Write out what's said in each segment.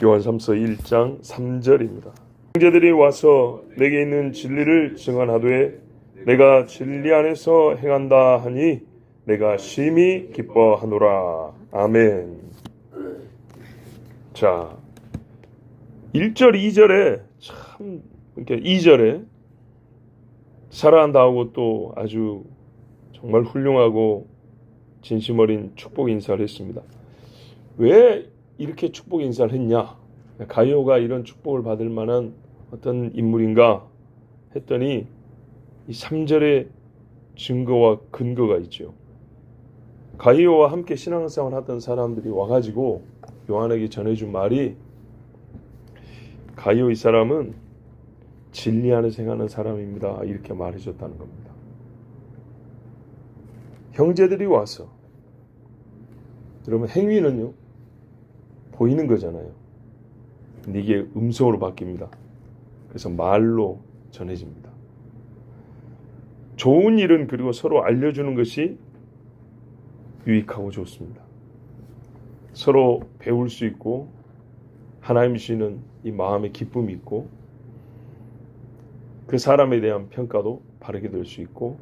요한삼서 1장 3절입니다. 형제들이 와서 내게 있는 진리를 증언하되 내가 진리 안에서 행한다 하니 내가 심히 기뻐하노라. 아멘. 자, 1절 2절에 참 그러니까 2절에 사랑한다 하고 또 아주 정말 훌륭하고 진심 어린 축복 인사를 했습니다. 왜 이렇게 축복 인사를 했냐? 가이오가 이런 축복을 받을 만한 어떤 인물인가 했더니 이 3절의 증거와 근거가 있죠. 가이오와 함께 신앙생활을 하던 사람들이 와가지고 요한에게 전해준 말이, 가이오 이 사람은 진리 안에서 행하는 사람입니다, 이렇게 말해줬다는 겁니다. 형제들이 와서, 여러분 행위는요 보이는 거잖아요. 근데 이게 음성으로 바뀝니다. 그래서 말로 전해집니다. 좋은 일은 그리고 서로 알려주는 것이 유익하고 좋습니다. 서로 배울 수 있고 하나님 주시는 이 마음의 기쁨이 있고 그 사람에 대한 평가도 바르게 될 수 있고,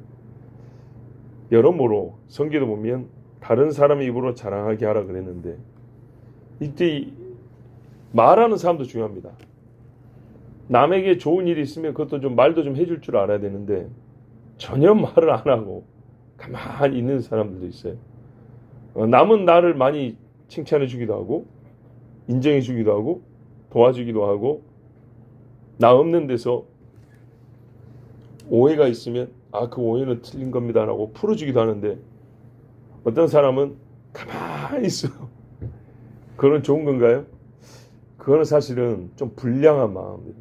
여러모로 성경에 보면 다른 사람의 입으로 자랑하게 하라 그랬는데 이때 말하는 사람도 중요합니다. 남에게 좋은 일이 있으면 그것도 좀 말도 좀 해줄 줄 알아야 되는데 전혀 말을 안 하고 가만히 있는 사람들도 있어요. 남은 나를 많이 칭찬해 주기도 하고 인정해 주기도 하고 도와주기도 하고, 나 없는 데서 오해가 있으면 그 오해는 틀린 겁니다 라고 풀어주기도 하는데, 어떤 사람은 가만히 있어요. 그건 좋은 건가요? 그거는 사실은 좀 불량한 마음입니다.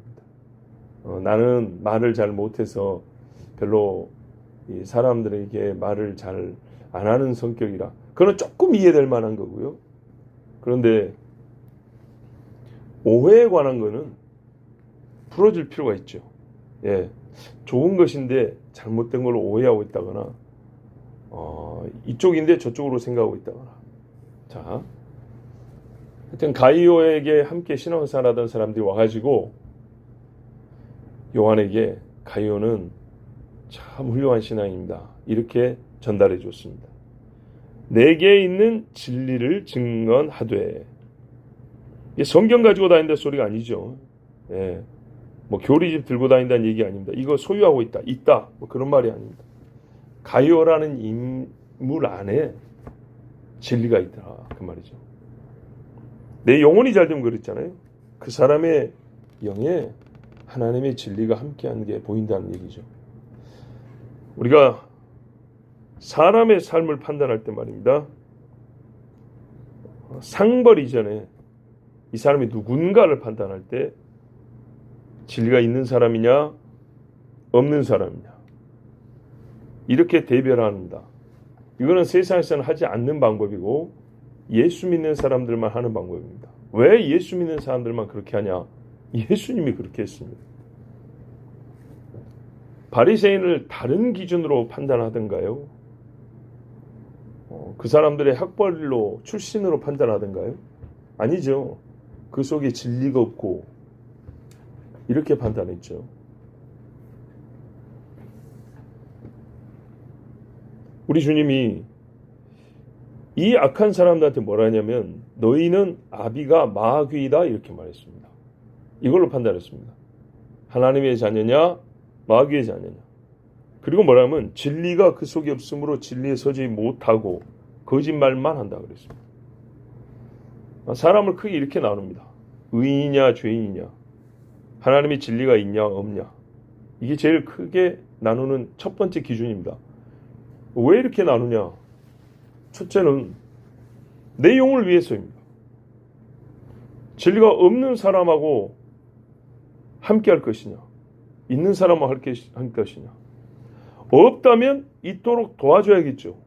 나는 말을 잘 못해서 별로 이 사람들에게 말을 잘 안 하는 성격이라, 그건 조금 이해될 만한 거고요. 그런데 오해에 관한 거는 풀어줄 필요가 있죠. 예, 좋은 것인데 잘못된 걸로 오해하고 있다거나 이쪽인데 저쪽으로 생각하고 있다거나. 자, 하여튼 가이오에게 함께 신앙생활하던 사람들이 와가지고 요한에게 가이오는 참 훌륭한 신앙입니다, 이렇게 전달해 줬습니다. 내게 있는 진리를 증언하되, 성경 가지고 다닌다 소리가 아니죠. 예, 뭐 교리집 들고 다닌다는 얘기 아닙니다. 이거 소유하고 있다 뭐 그런 말이 아닙니다. 가이오라는 인물 안에 진리가 있다, 그 말이죠. 내 영혼이 잘 되면 그랬잖아요. 그 사람의 영에 하나님의 진리가 함께하는 게 보인다는 얘기죠. 우리가 사람의 삶을 판단할 때 말입니다, 상벌 이전에 이 사람이 누군가를 판단할 때 진리가 있는 사람이냐 없는 사람이냐 이렇게 대별합니다. 이거는 세상에서는 하지 않는 방법이고 예수 믿는 사람들만 하는 방법입니다. 왜 예수 믿는 사람들만 그렇게 하냐? 예수님이 그렇게 했습니다. 바리새인을 다른 기준으로 판단하던가요? 그 사람들의 학벌로 출신으로 판단하던가요? 아니죠. 그 속에 진리가 없고 이렇게 판단했죠. 우리 주님이 이 악한 사람들한테 뭐라 하냐면 너희는 아비가 마귀이다 이렇게 말했습니다. 이걸로 판단했습니다. 하나님의 자녀냐 마귀의 자녀냐. 그리고 뭐라면 진리가 그 속에 없으므로 진리에 서지 못하고 거짓말만 한다 그랬습니다. 사람을 크게 이렇게 나눕니다. 의인이냐 죄인이냐, 하나님의 진리가 있냐 없냐. 이게 제일 크게 나누는 첫 번째 기준입니다. 왜 이렇게 나누냐? 첫째는 내 영을 위해서입니다. 진리가 없는 사람하고 함께 할 것이냐, 있는 사람하고 함께 할 것이냐. 없다면 있도록 도와줘야겠죠.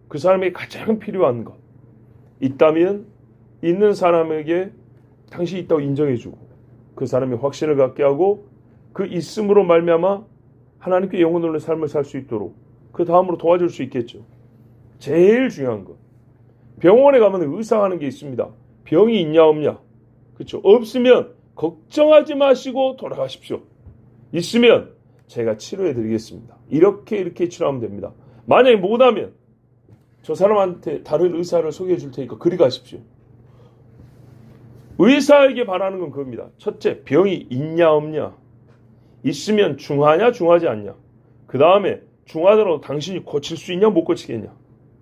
그 사람에게 가장 필요한 것. 있다면 있는 사람에게 당신이 있다고 인정해주고 그 사람이 확신을 갖게 하고 그 있음으로 말미암아 하나님께 영혼으로 삶을 살 수 있도록 그 다음으로 도와줄 수 있겠죠. 제일 중요한 것. 병원에 가면 의사하는 게 있습니다. 병이 있냐 없냐. 그렇죠? 없으면 걱정하지 마시고 돌아가십시오. 있으면 제가 치료해 드리겠습니다. 이렇게 치료하면 됩니다. 만약에 못하면 저 사람한테 다른 의사를 소개해 줄 테니까 그리 가십시오. 의사에게 바라는 건 그겁니다. 첫째, 병이 있냐 없냐. 있으면 중하냐 중하지 않냐. 그 다음에 중하더라도 당신이 고칠 수 있냐 못 고치겠냐.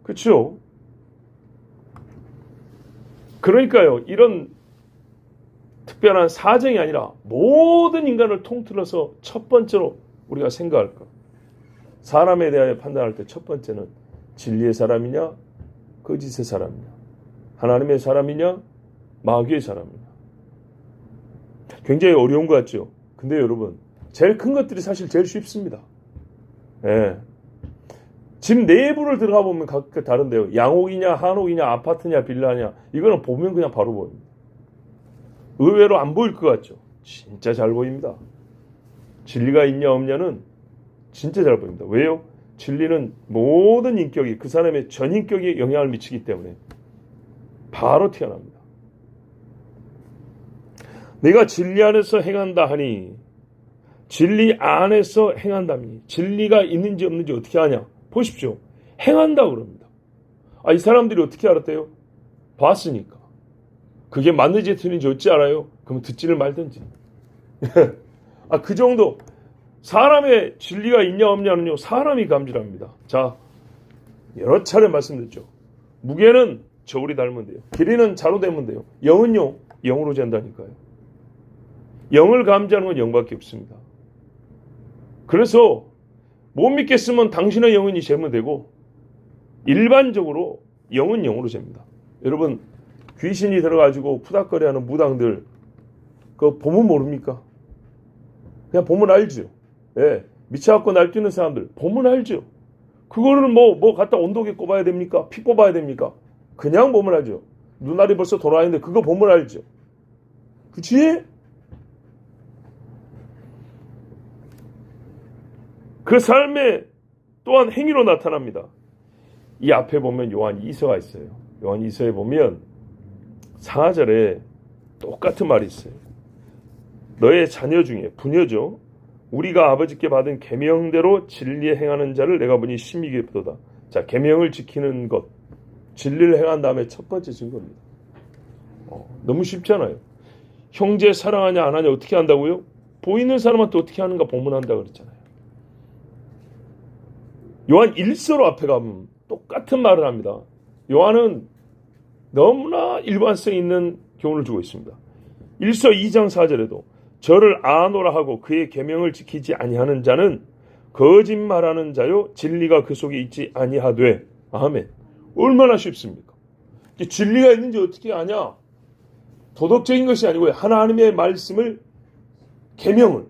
그렇죠? 그러니까요. 이런 특별한 사정이 아니라 모든 인간을 통틀어서 첫 번째로 우리가 생각할 것. 사람에 대하여 판단할 때 첫 번째는 진리의 사람이냐 거짓의 사람이냐. 하나님의 사람이냐 마귀의 사람이냐. 굉장히 어려운 것 같죠. 근데 여러분 제일 큰 것들이 사실 제일 쉽습니다. 예. 집 내부를 들어가 보면 각각 다른데요. 양옥이냐 한옥이냐 아파트냐 빌라냐 이거는 보면 그냥 바로 보입니다. 의외로 안 보일 것 같죠. 진짜 잘 보입니다. 진리가 있냐 없냐는 진짜 잘 보입니다. 왜요? 진리는 모든 인격이 그 사람의 전인격에 영향을 미치기 때문에 바로 튀어납니다. 내가 진리 안에서 행한다 하니 진리 안에서 행한다니 진리가 있는지 없는지 어떻게 아냐? 보십시오. 행한다 그럽니다. 이 사람들이 어떻게 알았대요? 봤으니까. 그게 맞는지 틀린지 어찌 알아요? 그럼 듣지를 말든지. 그 정도. 사람의 진리가 있냐 없냐는요. 사람이 감지합니다. 자, 여러 차례 말씀드렸죠. 무게는 저울이 닮으면 돼요. 길이는 자로 되면 돼요. 영은요. 영으로 잰다니까요. 영을 감지하는 건 영밖에 없습니다. 그래서 못 믿겠으면 당신의 영혼이 재면 되고 일반적으로 영은 영으로 잽니다. 여러분 귀신이 들어가지고 푸닥거리하는 무당들 그거 보면 모릅니까? 그냥 보면 알죠. 예, 미쳐갖고 날뛰는 사람들 보면 알죠. 그거를 뭐 갖다 온도계 꼽아야 됩니까? 피 뽑아야 됩니까? 그냥 보면 알죠. 눈알이 벌써 돌아와 있는데 그거 보면 알죠. 그치? 그 삶에 또한 행위로 나타납니다. 이 앞에 보면 요한 2서가 있어요. 요한 2서에 보면 4절에 똑같은 말이 있어요. 너의 자녀 중에 부녀죠. 우리가 아버지께 받은 계명대로 진리에 행하는 자를 내가 보니 심히 기쁘도다. 자, 계명을 지키는 것, 진리를 행한 다음에 첫 번째 증거입니다. 너무 쉽잖아요. 형제 사랑하냐 안 하냐 어떻게 한다고요? 보이는 사람한테 어떻게 하는가 보면 한다 그랬잖아요. 요한 1서로 앞에 가면 똑같은 말을 합니다. 요한은 너무나 일관성 있는 교훈을 주고 있습니다. 1서 2장 4절에도 저를 아노라 하고 그의 계명을 지키지 아니하는 자는 거짓말하는 자요 진리가 그 속에 있지 아니하되. 아멘. 얼마나 쉽습니까? 진리가 있는지 어떻게 아냐? 도덕적인 것이 아니고요. 하나님의 말씀을 계명을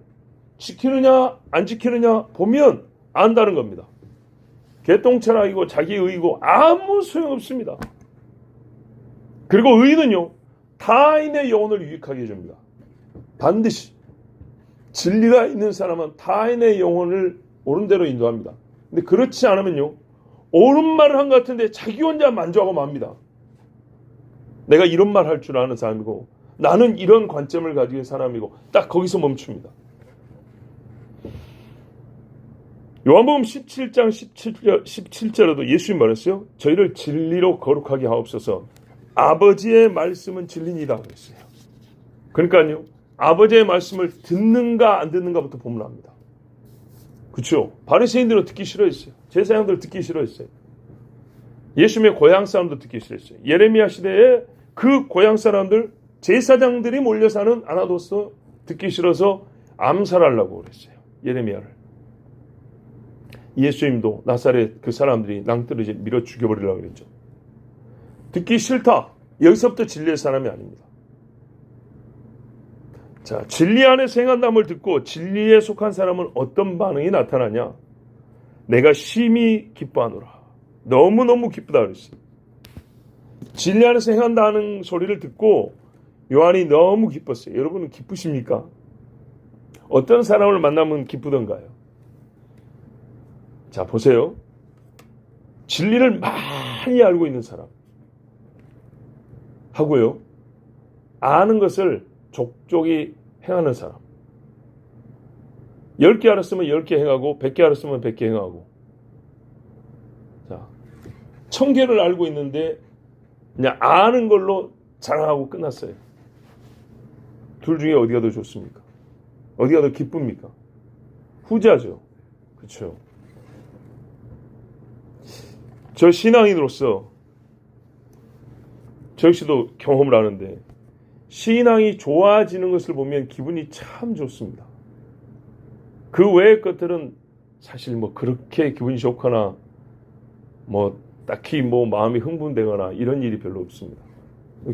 지키느냐 안 지키느냐 보면 안다는 겁니다. 개똥철학이고 자기의이고 아무 소용없습니다. 그리고 의는요. 타인의 영혼을 유익하게 해줍니다. 반드시 진리가 있는 사람은 타인의 영혼을 옳은 대로 인도합니다. 근데 그렇지 않으면요. 옳은 말을 한 것 같은데 자기 혼자 만족하고 맙니다. 내가 이런 말 할 줄 아는 사람이고 나는 이런 관점을 가진 사람이고 딱 거기서 멈춥니다. 요한복음 17장 17절에도 예수님 말했어요. 저희를 진리로 거룩하게 하옵소서. 아버지의 말씀은 진리니다 그랬어요. 그러니까요. 아버지의 말씀을 듣는가 안 듣는가부터 보면 합니다. 그렇죠? 바리새인들은 듣기 싫어했어요. 제사장들 듣기 싫어했어요. 예수님의 고향 사람도 듣기 싫어했어요. 예레미야 시대에 그 고향 사람들 제사장들이 몰려 사는 아나도스 듣기 싫어서 암살하려고 그랬어요. 예레미야를. 예수님도 나사렛 그 사람들이 낭떠러지 밀어 죽여버리려고 그랬죠. 듣기 싫다. 여기서부터 진리의 사람이 아닙니다. 자, 진리 안에서 행한담을 듣고 진리에 속한 사람은 어떤 반응이 나타나냐? 내가 심히 기뻐하노라. 너무너무 기쁘다 그랬어요. 진리 안에서 행한다는 소리를 듣고 요한이 너무 기뻤어요. 여러분은 기쁘십니까? 어떤 사람을 만나면 기쁘던가요? 자, 보세요. 진리를 많이 알고 있는 사람 하고요. 아는 것을 족족이 행하는 사람. 10개 알았으면 10개 행하고 100개 알았으면 100개 행하고. 자, 1000개를 알고 있는데 그냥 아는 걸로 자랑하고 끝났어요. 둘 중에 어디가 더 좋습니까? 어디가 더 기쁩니까? 후자죠. 그렇죠. 저 신앙인으로서 저 역시도 경험을 하는데 신앙이 좋아지는 것을 보면 기분이 참 좋습니다. 그 외의 것들은 사실 뭐 그렇게 기분이 좋거나 뭐 딱히 뭐 마음이 흥분되거나 이런 일이 별로 없습니다.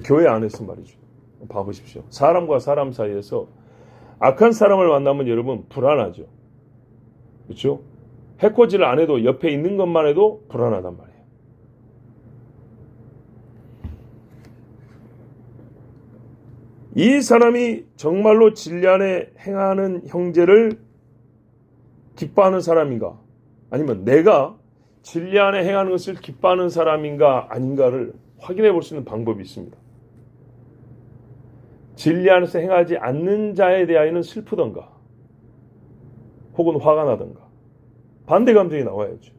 교회 안에서 말이죠. 봐보십시오. 사람과 사람 사이에서 악한 사람을 만나면 여러분 불안하죠. 그렇죠? 해코지를 안 해도 옆에 있는 것만 해도 불안하단 말이에요. 이 사람이 정말로 진리 안에 행하는 형제를 기뻐하는 사람인가? 아니면 내가 진리 안에 행하는 것을 기뻐하는 사람인가 아닌가를 확인해 볼 수 있는 방법이 있습니다. 진리 안에서 행하지 않는 자에 대하여는 슬프던가 혹은 화가 나던가 반대 감정이 나와야죠.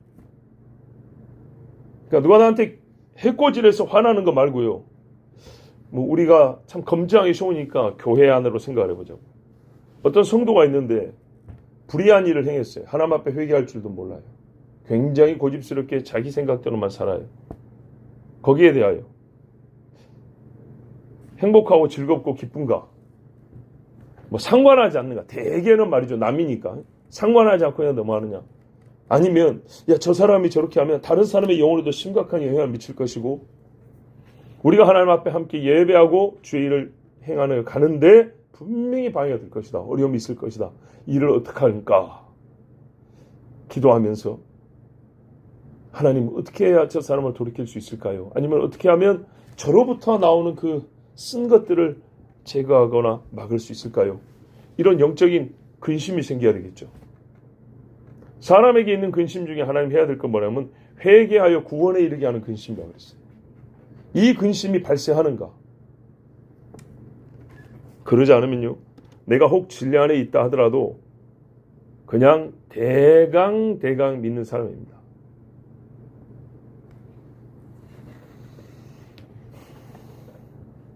그러니까 누가 나한테 해코지해서 화나는 거 말고요. 뭐 우리가 참 검증하기 쉬우니까 교회 안으로 생각을 해보자고. 어떤 성도가 있는데 불의한 일을 행했어요. 하나님 앞에 회개할 줄도 몰라요. 굉장히 고집스럽게 자기 생각대로만 살아요. 거기에 대하여 행복하고 즐겁고 기쁜가? 뭐 상관하지 않는가? 대개는 말이죠. 남이니까. 상관하지 않고 그냥 넘어가느냐? 아니면 야, 저 사람이 저렇게 하면 다른 사람의 영혼에도 심각한 영향을 미칠 것이고 우리가 하나님 앞에 함께 예배하고 주의 일을 행하는 가는데 분명히 방해가 될 것이다. 어려움이 있을 것이다. 이를 어떻게 할까? 기도하면서 하나님 어떻게 해야 저 사람을 돌이킬 수 있을까요? 아니면 어떻게 하면 저로부터 나오는 그 쓴 것들을 제거하거나 막을 수 있을까요? 이런 영적인 근심이 생겨야 되겠죠. 사람에게 있는 근심 중에 하나님 해야 될 건 뭐냐면 회개하여 구원에 이르게 하는 근심이라고 그랬어요. 이 근심이 발생하는가? 그러지 않으면요. 내가 혹 진리 안에 있다 하더라도 그냥 대강 믿는 사람입니다.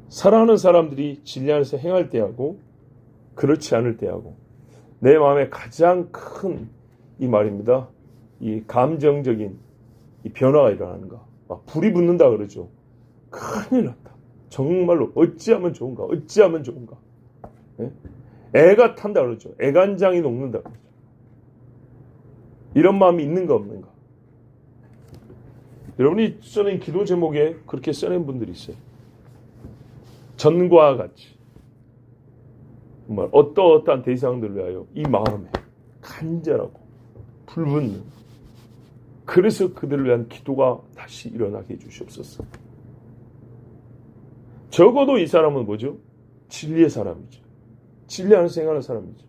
사랑하는 사람들이 진리 안에서 행할 때하고 그렇지 않을 때하고 내 마음에 가장 큰 이 말입니다. 이 감정적인 이 변화가 일어나는가. 막 불이 붙는다 그러죠. 큰일 났다. 정말로 어찌하면 좋은가. 어찌하면 좋은가. 예? 애가 탄다 그러죠. 애간장이 녹는다 그러죠. 이런 마음이 있는가 없는가. 여러분이 써낸 기도 제목에 그렇게 써낸 분들이 있어요. 전과 같이 정말 어떠한 대상들을 위하여 이 마음에 간절하고 불붙는 그래서 그들을 위한 기도가 다시 일어나게 해주시옵소서. 적어도 이 사람은 뭐죠? 진리의 사람이죠. 진리 안에서 행하는 사람이죠.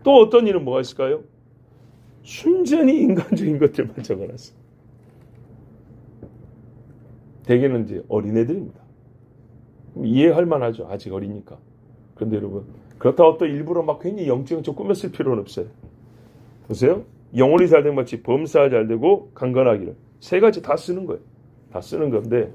또 어떤 일은 뭐가 있을까요? 순전히 인간적인 것들만 적어놨어요. 대개는 이제 어린애들입니다. 이해할 만하죠. 아직 어리니까. 그런데 여러분, 그렇다고 또 일부러 막 괜히 영적 꾸몄을 필요는 없어요. 보세요. 영혼이 잘된 마치 범사가 잘되고 강건하기를. 세 가지 다 쓰는 거예요. 다 쓰는 건데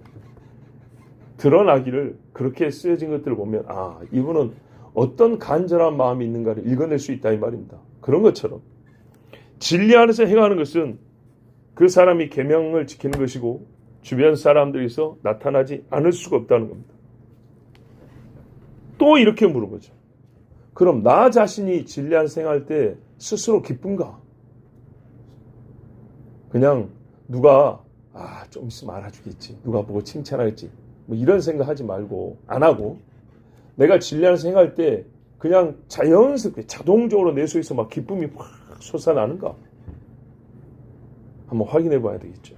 드러나기를 그렇게 쓰여진 것들을 보면 아, 이분은 어떤 간절한 마음이 있는가를 읽어낼 수 있다 이 말입니다. 그런 것처럼 진리 안에서 행하는 것은 그 사람이 계명을 지키는 것이고 주변 사람들에서 나타나지 않을 수가 없다는 겁니다. 또 이렇게 물어보죠. 그럼 나 자신이 진리 안에서 행할 때 스스로 기쁜가? 그냥 누가 좀 있으면 알아주겠지. 누가 보고 칭찬하겠지. 뭐 이런 생각하지 말고 안 하고 내가 진리 안에서 행할 때 그냥 자연스럽게 자동적으로 내 속에서 막 기쁨이 확 솟아나는가? 한번 확인해 봐야 되겠죠.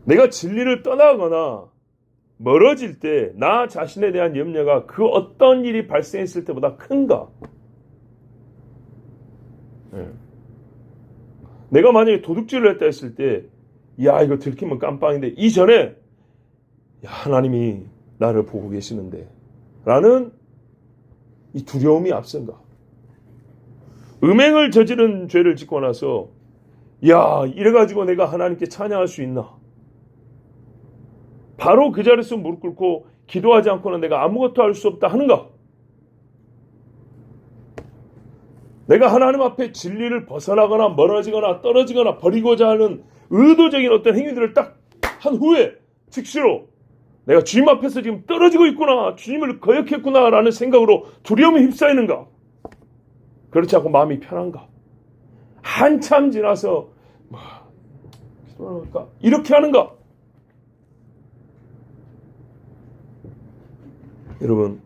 내가 진리를 떠나거나 멀어질 때 나 자신에 대한 염려가 그 어떤 일이 발생했을 때보다 큰가? 내가 만약에 도둑질을 했다 했을 때 야, 이거 들키면 깜빵인데, 이전에 야, 하나님이 나를 보고 계시는데 라는 이 두려움이 앞선가. 음행을 저지른 죄를 짓고 나서 야, 이래가지고 내가 하나님께 찬양할 수 있나? 바로 그 자리에서 무릎 꿇고 기도하지 않고는 내가 아무것도 할 수 없다 하는가? 내가 하나님 앞에 진리를 벗어나거나 멀어지거나 떨어지거나 버리고자 하는 의도적인 어떤 행위들을 딱 한 후에 즉시로 내가 주님 앞에서 지금 떨어지고 있구나, 주님을 거역했구나 라는 생각으로 두려움에 휩싸이는가? 그렇지 않고 마음이 편한가? 한참 지나서 이렇게 하는가? 여러분,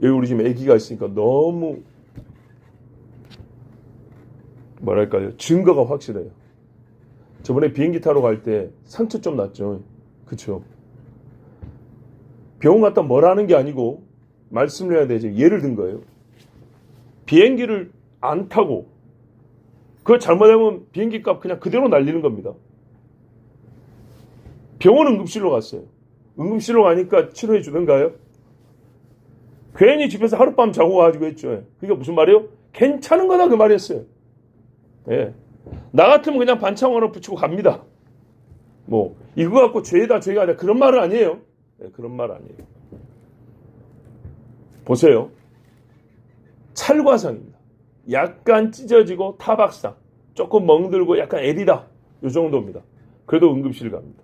여기 우리 지금 아기가 있으니까 너무 뭐랄까요, 증거가 확실해요. 저번에 비행기 타러 갈 때 상처 좀 났죠. 그쵸? 병원 갔다 뭐라는 게 아니고 말씀을 해야 되죠. 예를 든 거예요. 비행기를 안 타고 그거 잘못하면 비행기 값 그냥 그대로 날리는 겁니다. 병원 응급실로 갔어요. 응급실로 가니까 치료해 주던가요? 괜히 집에서 하룻밤 자고 가지고 했죠. 그게 무슨 말이에요? 괜찮은 거다 그 말이었어요. 예. 나 같으면 그냥 반창 하나 붙이고 갑니다. 뭐 이거 갖고 죄다 죄가 아니라 그런 말은 아니에요. 네, 그런 말 아니에요. 보세요. 찰과상입니다. 약간 찢어지고 타박상, 조금 멍들고 약간 애리다, 이 정도입니다. 그래도 응급실 갑니다.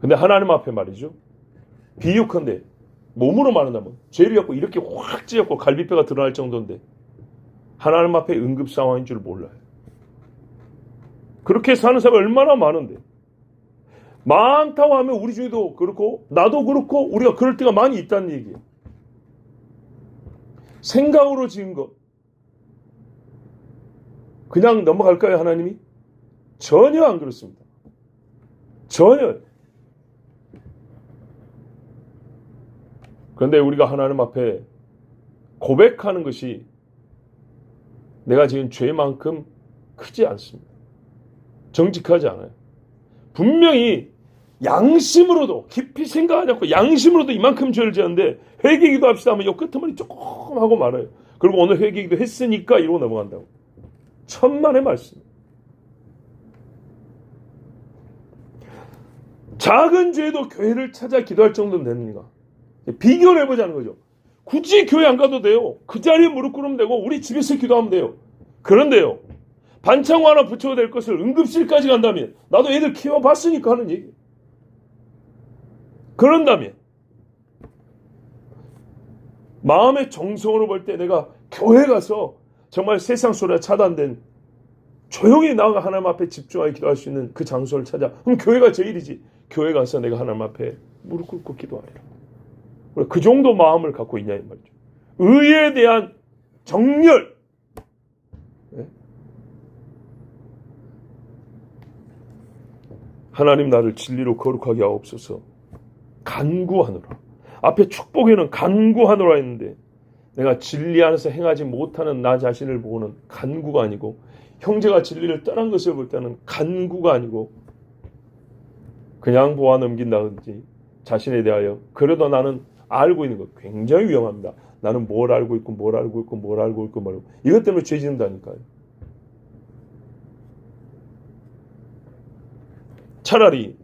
근데 하나님 앞에 말이죠. 비유컨대 몸으로 말한다면 죄를 갖고 이렇게 확 찢었고 갈비뼈가 드러날 정도인데 하나님 앞에 응급 상황인 줄 몰라요. 그렇게 사는 사람이 얼마나 많은데, 많다고 하면 우리 중에도 그렇고 나도 그렇고 우리가 그럴 때가 많이 있다는 얘기예요. 생각으로 지은 것 그냥 넘어갈까요? 하나님이? 전혀 안 그렇습니다. 전혀. 그런데 우리가 하나님 앞에 고백하는 것이 내가 지은 죄만큼 크지 않습니다. 정직하지 않아요. 분명히 양심으로도 깊이 생각하지 않고 양심으로도 이만큼 죄를 지었는데 회개기도 합시다 하면 요 끄트머리 조금 하고 말아요. 그리고 오늘 회개기도 했으니까 이러고 넘어간다고. 천만의 말씀. 작은 죄도 교회를 찾아 기도할 정도는 되는가? 비교를 해보자는 거죠. 굳이 교회 안 가도 돼요. 그 자리에 무릎 꿇으면 되고 우리 집에서 기도하면 돼요. 그런데요, 반창고 하나 붙여야 될 것을 응급실까지 간다면, 나도 애들 키워봤으니까 하는 얘기. 그런다면 마음의 정성으로 볼 때 내가 교회 가서 정말 세상 소리가 차단된 조용히 나가 하나님 앞에 집중하게 기도할 수 있는 그 장소를 찾아. 그럼 교회가 제일이지. 교회 가서 내가 하나님 앞에 무릎 꿇고 기도하리라. 그 정도 마음을 갖고 있냐 이 말이죠. 의에 대한 정열. 네? 하나님 나를 진리로 거룩하게 하옵소서. 간구하노라. 앞에 축복에는 간구하노라 했는데 내가 진리 안에서 행하지 못하는 나 자신을 보고는 간구가 아니고, 형제가 진리를 떠난 것을 볼 때는 간구가 아니고 그냥 보아 넘긴다든지 자신에 대하여 그래도 나는 알고 있는 것 굉장히 위험합니다. 나는 뭘 알고 있고 뭘 알고 있고 뭘 알고 있고 뭘 알고, 이것 때문에 죄 짓는다니까요. 차라리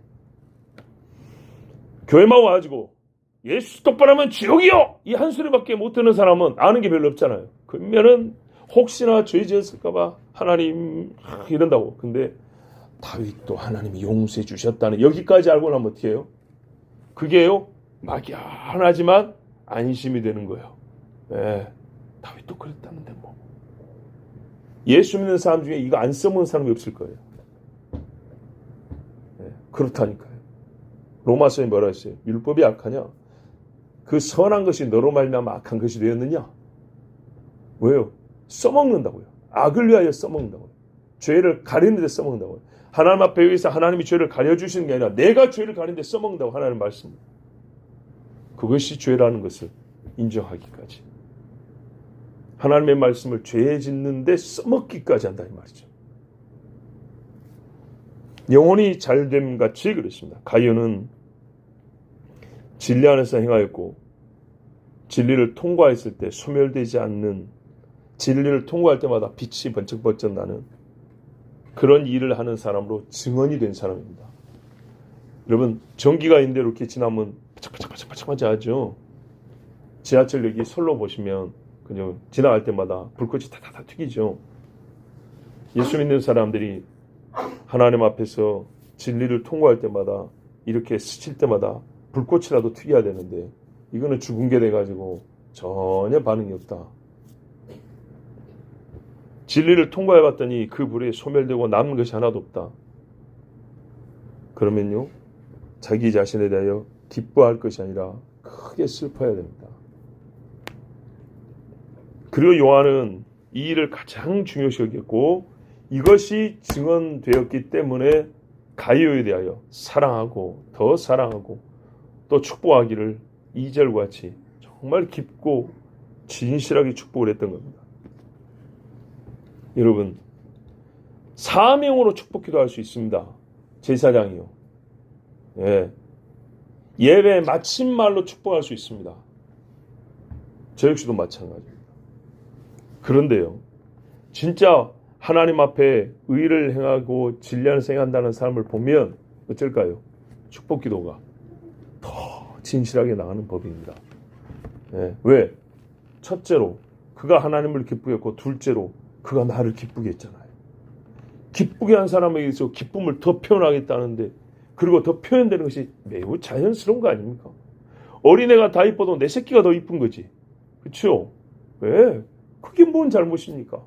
교회만 와가지고 예수 똑바로 하면 지옥이요! 이 한 소리밖에 못 듣는 사람은 아는 게 별로 없잖아요. 그러면은 혹시나 죄 지었을까봐 하나님 이런다고. 근데 다윗도 하나님이 용서해 주셨다는 여기까지 알고 나면 어떻게 해요? 그게요, 막연하지만 안심이 되는 거예요. 네, 다윗도 그랬다는데 뭐. 예수 믿는 사람 중에 이거 안 써먹는 사람이 없을 거예요. 네, 그렇다니까요. 로마서에 뭐라 했어요? 율법이 악하냐? 그 선한 것이 너로 말미암아 악한 것이 되었느냐? 왜요? 써먹는다고요. 악을 위하여 써먹는다고요. 죄를 가리는 데 써먹는다고요. 하나님 앞에 의해서 하나님이 죄를 가려주시는 게 아니라 내가 죄를 가리는 데 써먹는다고 하나님 말씀. 그것이 죄라는 것을 인정하기까지. 하나님의 말씀을 죄에 짓는 데 써먹기까지 한다 이 말이죠. 영혼이 잘됨 같이 그랬습니다. 가룟은 진리 안에서 행하였고 진리를 통과했을 때 소멸되지 않는, 진리를 통과할 때마다 빛이 번쩍번쩍 나는 그런 일을 하는 사람으로 증언이 된 사람입니다. 여러분, 전기가 있는데 이렇게 지나면 바짝바짝바짝바짝 하죠. 지하철역이 솔로 보시면 그냥 지나갈 때마다 불꽃이 다다다 튀기죠. 예수 믿는 사람들이 하나님 앞에서 진리를 통과할 때마다 이렇게 스칠 때마다 불꽃이라도 튀겨야 되는데 이거는 죽은 게 돼가지고 전혀 반응이 없다. 진리를 통과해봤더니 그 불에 소멸되고 남은 것이 하나도 없다. 그러면요, 자기 자신에 대하여 기뻐할 것이 아니라 크게 슬퍼해야 됩니다. 그리고 요한은 이 일을 가장 중요시 여겼고 이것이 증언되었기 때문에 가룟에 대하여 사랑하고 더 사랑하고 또 축복하기를 2절과 같이 정말 깊고 진실하게 축복을 했던 겁니다. 여러분, 사명으로 축복 기도할 수 있습니다. 제사장이요. 예. 예배 마침말로 축복할 수 있습니다. 저 역시도 마찬가지입니다. 그런데요, 진짜 하나님 앞에 의를 행하고 진리 안에서 행한다는 사람을 보면 어쩔까요? 축복 기도가 더 진실하게 나가는 법입니다. 예. 왜? 첫째로 그가 하나님을 기쁘게 했고, 둘째로 그가 나를 기쁘게 했잖아요. 기쁘게 한 사람에게서 기쁨을 더 표현하겠다는데, 그리고 더 표현되는 것이 매우 자연스러운 거 아닙니까? 어린애가 다 이뻐도 내 새끼가 더 이쁜 거지. 그렇죠? 왜? 그게 뭔 잘못입니까?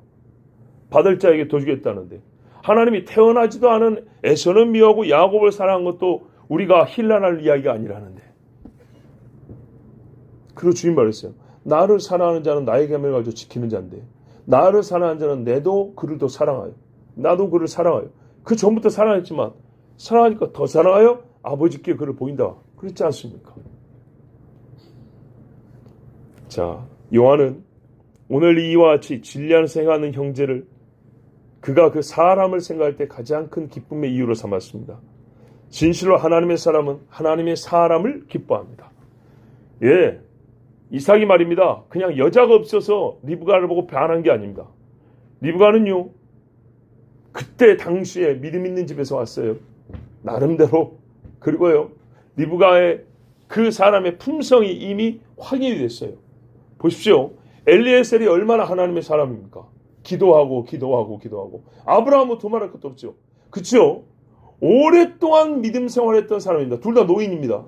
받을 자에게 더 주겠다는데, 하나님이 태어나지도 않은 에서는 미워하고 야곱을 사랑한 것도 우리가 힐난할 이야기가 아니라는데. 그리고 주님 말했어요. 나를 사랑하는 자는 나의 계명을 가지고 지키는 자인데, 나를 사랑하는 자는 내도 그를 더 사랑하여, 나도 그를 사랑하여. 그 전부터 사랑했지만 사랑하니까 더 사랑하여 아버지께 그를 보인다. 그렇지 않습니까? 자, 요한은 오늘 이와 같이 진리 안에서 행하는 형제를 그가 그 사람을 생각할 때 가장 큰 기쁨의 이유로 삼았습니다. 진실로 하나님의 사람은 하나님의 사람을 기뻐합니다. 예, 이삭이 말입니다. 그냥 여자가 없어서 리브가를 보고 반한 게 아닙니다. 리브가는요, 그때 당시에 믿음 있는 집에서 왔어요. 나름대로. 그리고요, 리브가의 그 사람의 품성이 이미 확인이 됐어요. 보십시오. 엘리에셀이 얼마나 하나님의 사람입니까? 기도하고 아브라함은 도말할 것도 없죠. 그렇죠? 오랫동안 믿음 생활했던 사람입니다. 둘 다 노인입니다.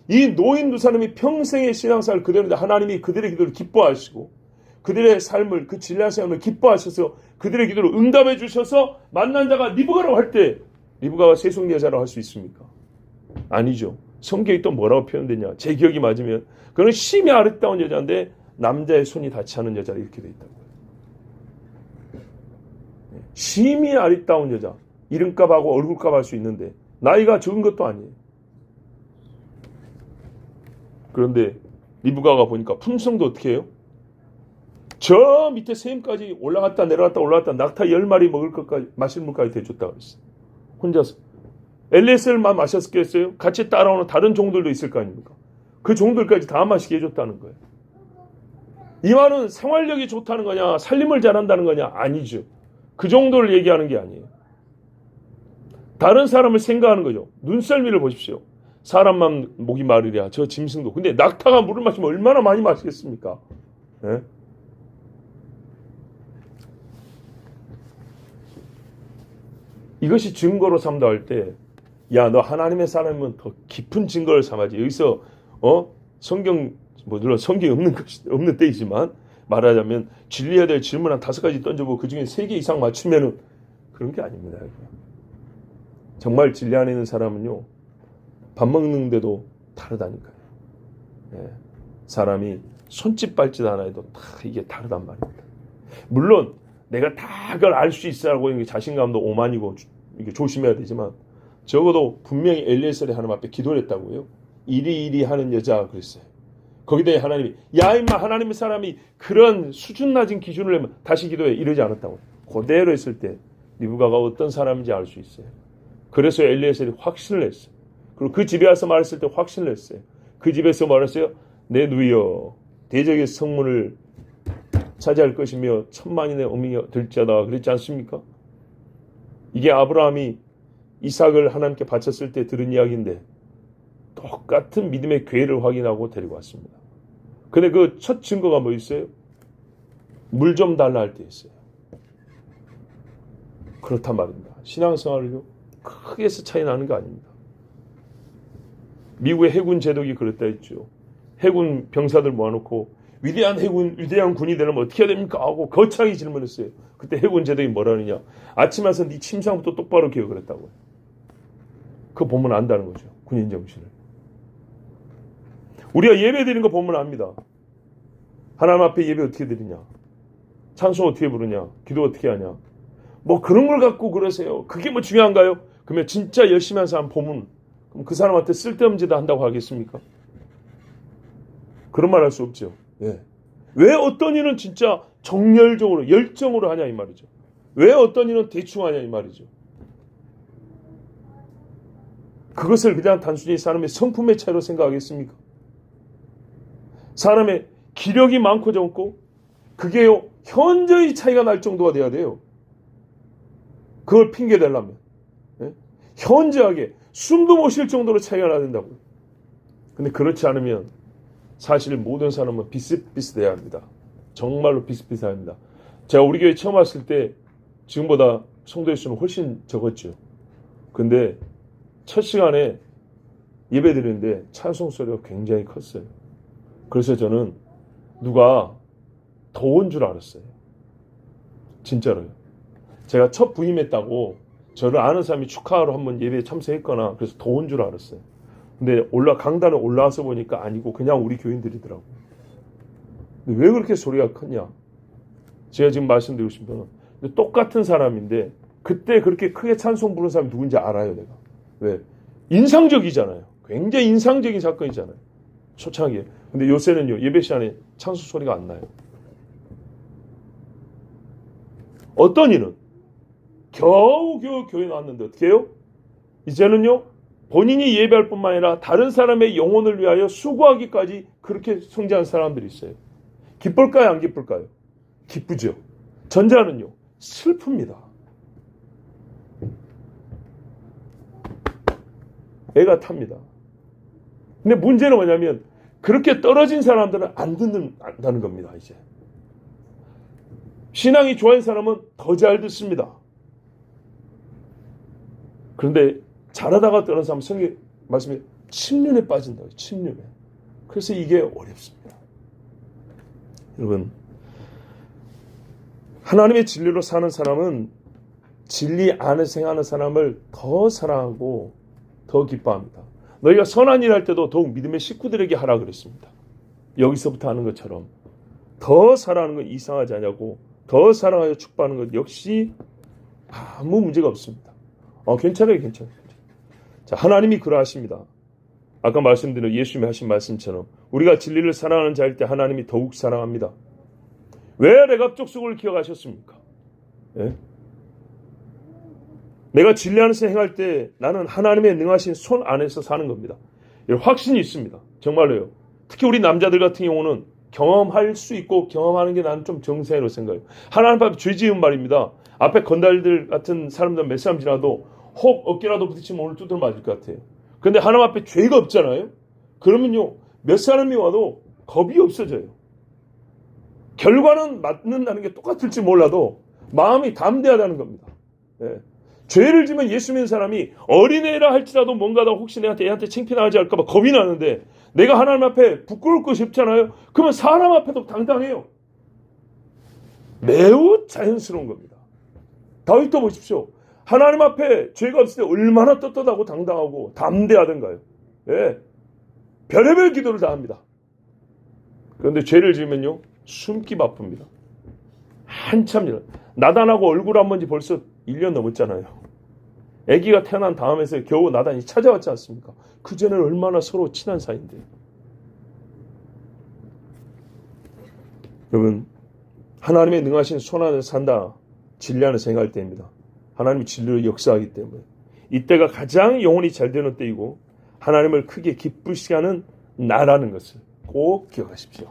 이 노인 두 사람이 평생의 신앙생활을 그대로 하나님이 그들의 기도를 기뻐하시고 그들의 삶을, 그 진리한 삶을 기뻐하셔서 그들의 기도를 응답해 주셔서 만난 자가 리브가라고 할 때 리브가가 세속 여자라고 할 수 있습니까? 아니죠. 성경이 또 뭐라고 표현되냐? 제 기억이 맞으면 그는 심히 아름다운 여자인데 남자의 손이 닿지 않은 여자, 이렇게 돼 있다고요. 심히 아름다운 여자, 이름값하고 얼굴값 할 수 있는데 나이가 적은 것도 아니에요. 그런데 리브가가 보니까 품성도 어떻게 해요? 저 밑에 샘까지 올라갔다 내려갔다 낙타 10마리 먹을 것까지, 마실 물까지 대줬다고 그랬어요. 혼자서. 엘리에셀만 마셨겠어요? 같이 따라오는 다른 종들도 있을 거 아닙니까? 그 종들까지 다 마시게 해줬다는 거예요. 이 말은 생활력이 좋다는 거냐, 살림을 잘한다는 거냐? 아니죠. 그 정도를 얘기하는 게 아니에요. 다른 사람을 생각하는 거죠. 눈썰미를 보십시오. 사람만 목이 마르랴 저 짐승도. 근데 낙타가 물을 마시면 얼마나 많이 마시겠습니까? 네? 이것이 증거로 삼다 할 때, 야, 너 하나님의 사람이면 더 깊은 증거를 삼아야지. 여기서 성경, 물론 성경이 없는 때이지만 말하자면 진리해야 될 질문 한 5가지 던져보고 그 중에 3개 이상 맞추면은 그런 게 아닙니다. 정말 진리 안에 있는 사람은요, 밥 먹는데도 다르다니까요. 예. 사람이 손짓 발짓 하나 해도 다 이게 다르단 말입니다. 물론 내가 다 그걸 알 수 있어라고 자신감도 오만이고 이게 조심해야 되지만, 적어도 분명히 엘리에셀이 하나님 앞에 기도를 했다고요. 이리 하는 여자가 그랬어요. 거기다 하나님이, 야 임마, 하나님의 사람이 그런 수준 낮은 기준을 내면 다시 기도해, 이러지 않았다고. 그대로 했을 때 리브가가 어떤 사람인지 알 수 있어요. 그래서 엘리에셀이 확신을 했어요. 그리고 그 집에 와서 말했을 때 확신을 했어요. 그 집에서 말했어요. 내 누이여 대적의 성문을 차지할 것이며 천만인의 어미가 될지어다. 그랬지 않습니까? 이게 아브라함이 이삭을 하나님께 바쳤을 때 들은 이야기인데 똑같은 믿음의 괴를 확인하고 데리고 왔습니다. 근데 그 첫 증거가 뭐 있어요? 물 좀 달라 할 때였어요. 그렇단 말입니다. 신앙생활을요 크게 차이 나는 거 아닙니다. 미국의 해군 제독이 그랬다 했죠. 해군 병사들 모아놓고 위대한 해군, 위대한 군이 되려면 어떻게 해야 됩니까? 하고 거창하게 질문했어요. 그때 해군 제독이 뭐라느냐? 아침 와서 네 침상부터 똑바로 기억을 했다고요. 그거 보면 안다는 거죠. 군인 정신을. 우리가 예배 드리는 거 보면 압니다. 하나님 앞에 예배 어떻게 드리냐? 찬송 어떻게 부르냐? 기도 어떻게 하냐? 뭐 그런 걸 갖고 그러세요. 그게 뭐 중요한가요? 그러면 진짜 열심히 한 사람 보면 그럼 그 사람한테 쓸데없는 짓 한다고 하겠습니까? 그런 말 할 수 없죠. 예. 왜 어떤 일은 진짜 정열적으로 열정으로 하냐 이 말이죠. 왜 어떤 일은 대충 하냐 이 말이죠. 그것을 그냥 단순히 사람의 성품의 차이로 생각하겠습니까? 사람의 기력이 많고 적고 그게요 현저히 차이가 날 정도가 돼야 돼요. 그걸 핑계 대려면 현저하게 숨도 못 쉴 정도로 차이가 나야 된다고요. 근데 그렇지 않으면 사실 모든 사람은 비슷비슷해야 합니다. 정말로 비슷비슷해야 합니다. 제가 우리 교회 처음 왔을 때 지금보다 성도의 수는 훨씬 적었죠. 근데 첫 시간에 예배 드리는데 찬송 소리가 굉장히 컸어요. 그래서 저는 누가 더운 줄 알았어요. 진짜로요. 제가 첫 부임했다고 저를 아는 사람이 축하하러 한번 예배에 참석했거나 그래서 더운 줄 알았어요. 근데 강단에 올라와서 보니까 아니고 그냥 우리 교인들이더라고요. 근데 왜 그렇게 소리가 컸냐? 제가 지금 말씀드리고 싶은 건 똑같은 사람인데 그때 그렇게 크게 찬송 부른 사람이 누군지 알아요, 내가. 왜? 인상적이잖아요. 굉장히 인상적인 사건이잖아요. 초창기에. 근데 요새는요, 예배 시간에 찬송 소리가 안 나요. 어떤 이는 겨우 교회 나왔는데 어떻게 해요? 이제는요, 본인이 예배할 뿐만 아니라 다른 사람의 영혼을 위하여 수고하기까지 그렇게 성장한 사람들이 있어요. 기쁠까요? 안 기쁠까요? 기쁘죠. 전자는요, 슬픕니다. 애가 탑니다. 근데 문제는 뭐냐면 그렇게 떨어진 사람들은 안 듣는다는 겁니다. 이제 신앙이 좋아진 사람은 더 잘 듣습니다. 그런데 잘하다가 떨어진 사람은 성경 말씀에 침륜에 빠진다고요. 침륜에. 그래서 이게 어렵습니다. 여러분, 하나님의 진리로 사는 사람은 진리 안에서 행하는 사람을 더 사랑하고 더 기뻐합니다. 너희가 선한 일 할 때도 더욱 믿음의 식구들에게 하라 그랬습니다. 여기서부터 하는 것처럼 더 사랑하는 건 이상하지 않냐고, 더 사랑하여 축복하는 것 역시 아무 문제가 없습니다. 괜찮아요. 자, 하나님이 그러하십니다. 아까 말씀드린 예수님이 하신 말씀처럼 우리가 진리를 사랑하는 자일 때 하나님이 더욱 사랑합니다. 왜 레갑 족속을 기억하셨습니까? 예? 내가 진리 안에서 행할 때 나는 하나님의 능하신 손 안에서 사는 겁니다. 확신이 있습니다. 정말로요. 특히 우리 남자들 같은 경우는 경험할 수 있고 경험하는 게 나는 좀 정상이라고 생각해요. 하나님 앞에 죄 지은 말입니다. 앞에 건달들 같은 사람들 몇 사람 지나도 혹 어깨라도 부딪히면 오늘 두드러 맞을 것 같아요. 그런데 하나님 앞에 죄가 없잖아요. 그러면요 몇 사람이 와도 겁이 없어져요. 결과는 맞는다는 게 똑같을지 몰라도 마음이 담대하다는 겁니다. 예. 죄를 지면 예수 믿는 사람이 어린애라 할지라도 뭔가 더 혹시 애한테 창피나하지 할까 봐 겁이 나는데 내가 하나님 앞에 부끄러울 것이 없잖아요. 그러면 사람 앞에도 당당해요. 매우 자연스러운 겁니다. 다윗도 보십시오. 하나님 앞에 죄가 없을 때 얼마나 떳떳하고 당당하고 담대하던가요. 예. 별의별 기도를 다 합니다. 그런데 죄를 지으면요 숨기 바쁩니다. 한참 나단하고 얼굴 한 번지 벌써 1년 넘었잖아요. 아기가 태어난 다음에서 겨우 나단이 찾아왔지 않습니까? 그전에는 얼마나 서로 친한 사이인데. 여러분, 하나님의 능하신 손 안에서 산다. 진리 안에서 행할 때입니다. 하나님이 진리로 역사하기 때문에 이때가 가장 영혼이 잘 되는 때이고 하나님을 크게 기쁘시게 하는 나라는 것을 꼭 기억하십시오.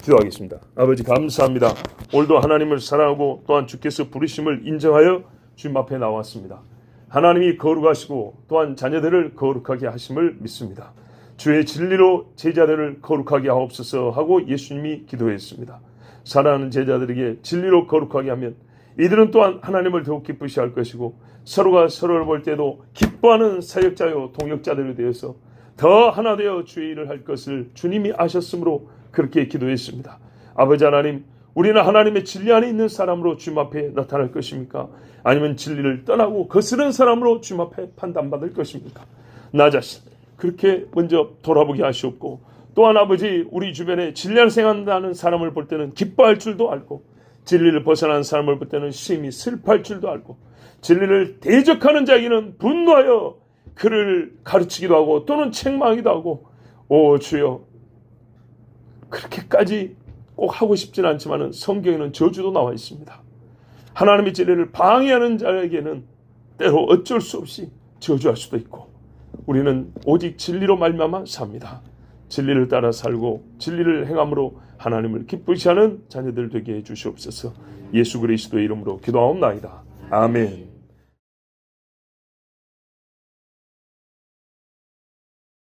기도하겠습니다. 아버지 감사합니다. 오늘도 하나님을 사랑하고 또한 주께서 부르심을 인정하여 주님 앞에 나왔습니다. 하나님이 거룩하시고 또한 자녀들을 거룩하게 하심을 믿습니다. 주의 진리로 제자들을 거룩하게 하옵소서 하고 예수님이 기도했습니다. 사랑하는 제자들에게 진리로 거룩하게 하면 이들은 또한 하나님을 더욱 기쁘시 할 것이고 서로가 서로를 볼 때도 기뻐하는 사역자요 동역자들이 되어서 더 하나 되어 주의 일을 할 것을 주님이 아셨으므로 그렇게 기도했습니다. 아버지 하나님, 우리는 하나님의 진리 안에 있는 사람으로 주님 앞에 나타날 것입니까? 아니면 진리를 떠나고 거스른 사람으로 주님 앞에 판단받을 것입니까? 나 자신 그렇게 먼저 돌아보게 하시옵고 또한 아버지, 우리 주변에 진리 안에 생활하는 사람을 볼 때는 기뻐할 줄도 알고 진리를 벗어난 사람을 볼 때는 심히 슬퍼할 줄도 알고 진리를 대적하는 자에게는 분노하여 그를 가르치기도 하고 또는 책망하기도 하고, 오 주여, 그렇게까지 꼭 하고 싶지는 않지만 성경에는 저주도 나와 있습니다. 하나님의 진리를 방해하는 자에게는 때로 어쩔 수 없이 저주할 수도 있고, 우리는 오직 진리로 말미암아 삽니다. 진리를 따라 살고 진리를 행함으로 하나님을 기쁘시 하는 자녀들 되게 해 주시옵소서. 예수 그리스도의 이름으로 기도하옵나이다. 아멘.